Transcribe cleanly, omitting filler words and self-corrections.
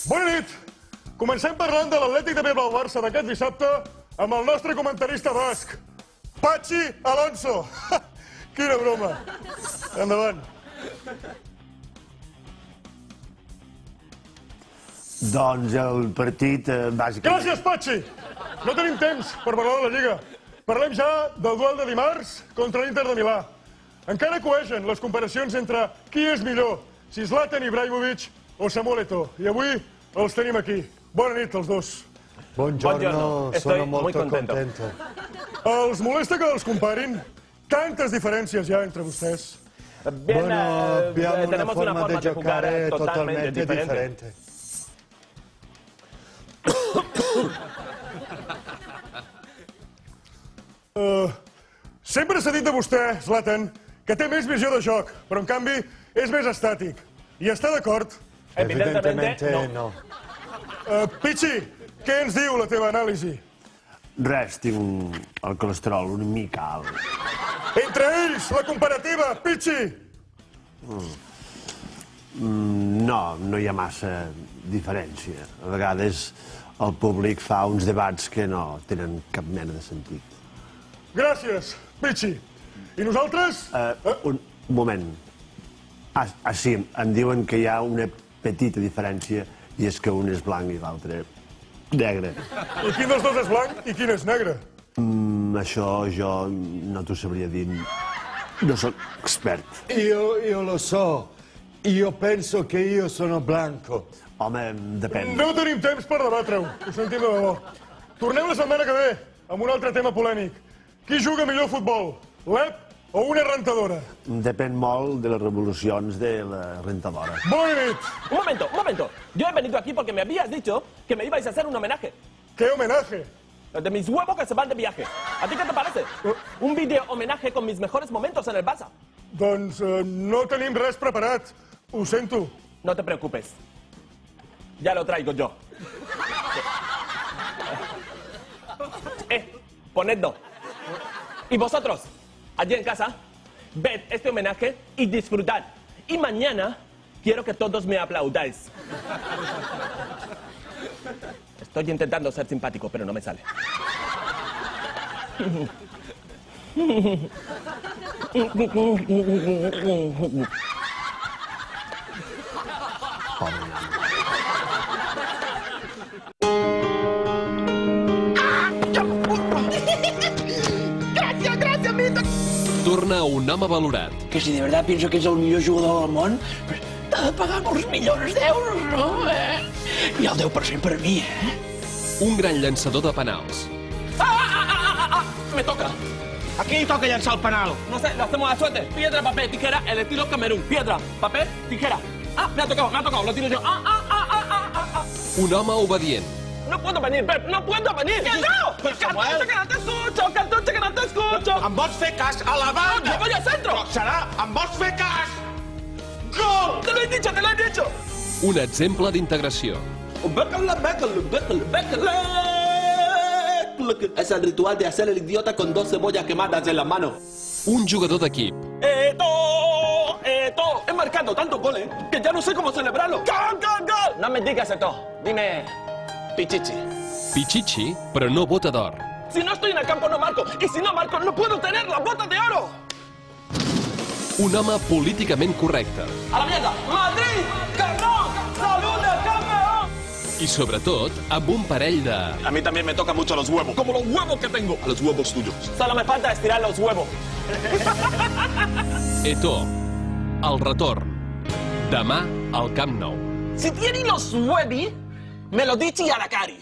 Bona nit. Comencem parlant de l'Atlètic de Bilbao Barça d'aquest dissabte amb el nostre comentarista basc, Patxi Alonso. Quina broma. Endavant. Doncs el partit, bàsicament... Gràcies, Patxi. No tenim temps per parlar de la Lliga. Parlem ja del duel de dimarts contra l'Inter de Milà. Encara coegen les comparacions entre qui és millor, si Zlatan Ibrahimovic o Samuel Eto'o. I avui els tenim aquí. Bona nit, els dos. Buongiorno, sono molto contento. Els molesta que els comparin? Tantes diferències hi ha entre vostès. Bueno, abbiamo una forma di giocare totalmente differente. Sempre s'ha dit de vostè, Zlatan, que té més visió de joc, però en canvi és més estàtic. I està d'acord? Evidentemente no. Pichi, què ens diu la teva anàlisi? Res, tinc el colesterol una mica alt. Entre ells, la comparativa, Pichi! No hi ha massa diferència. A vegades el públic fa uns debats que no tenen cap mena de sentit. Gràcies, Pichi. I nosaltres? Un moment. Sí, em diuen que hi ha una petita diferència i és que un és blanc i l'altre negre. I quin dels dos és blanc i quin és negre? Això jo no t'ho sabria dir. No soc expert. Io lo so. Io penso che io sono blanco. Home, depèn. No tenim temps per debatre-ho. Ho sentim de debò. Tornem la setmana que ve amb un altre tema polèmic. Qui juga millor futbol? L'EP o una rentadora? Depèn molt de les revolucions de la rentadora. Bona nit. Un momento. Yo he venido aquí porque me habías dicho que me ibais a hacer un homenaje. ¿Qué homenaje? De mis huevos que se van de viaje. ¿A ti qué te parece? Un vídeo homenaje con mis mejores momentos en el Barça. Doncs no tenim res preparat. Ho sento. No te preocupes. Ya lo traigo yo. Ponedlo. Y vosotros, allí en casa, ved este homenaje y disfrutad. Y mañana quiero que todos me aplaudáis. Estoy intentando ser simpático, pero no me sale. Gracias, Mito. Torna un home valorat. Que si de verdad pienso que es el millor jugador del món, t'ha de pagar molts milions d'euros, no? I el 10% per mi, Un gran llançador de penals. Me toca. A qui toca llançar el penal? No sé, lo hacemos a la suerte. Piedra, papel, tijera, el estilo Camerún. Piedra, papel, tijera. Me ha tocado, lo tiro yo. Un home obedient. No puedo venir, Pep, no puedo venir. ¡Que no! ¡Cartucho, que no te escucho! ¡Cartucho, que no te escucho! Em vols fer cas a la banda? ¡Yo voy al centro! Però serà, em vols fer cas? Gol! ¡Te lo he dicho, te lo he dicho! Un exemple d'integració. Es el ritual de hacer el idiota con 2 cebollas quemadas en la mano. Un jugador d'equip. ¡Eto! He marcado tantos goles que ya no sé cómo celebrarlo. ¡Gol, gol, gol! No me digas Eto, dime Pichichi. Pichichi, però no bota d'or. Si no estoy en el campo no marco, y si no marco no puedo tener la bota de oro. Un home políticament correcte. ¡A la mierda! ¡Madrid! ¡Campeón! ¡Salud del campeón! I sobretot, amb un parell de... A mí también me tocan mucho los huevos. Como los huevos que tengo. A los huevos tuyos. Solo me falta estirar los huevos. Eto'o, el retorn. Demà al Camp Nou. Si tieni los huevi, me lo dici a la cari.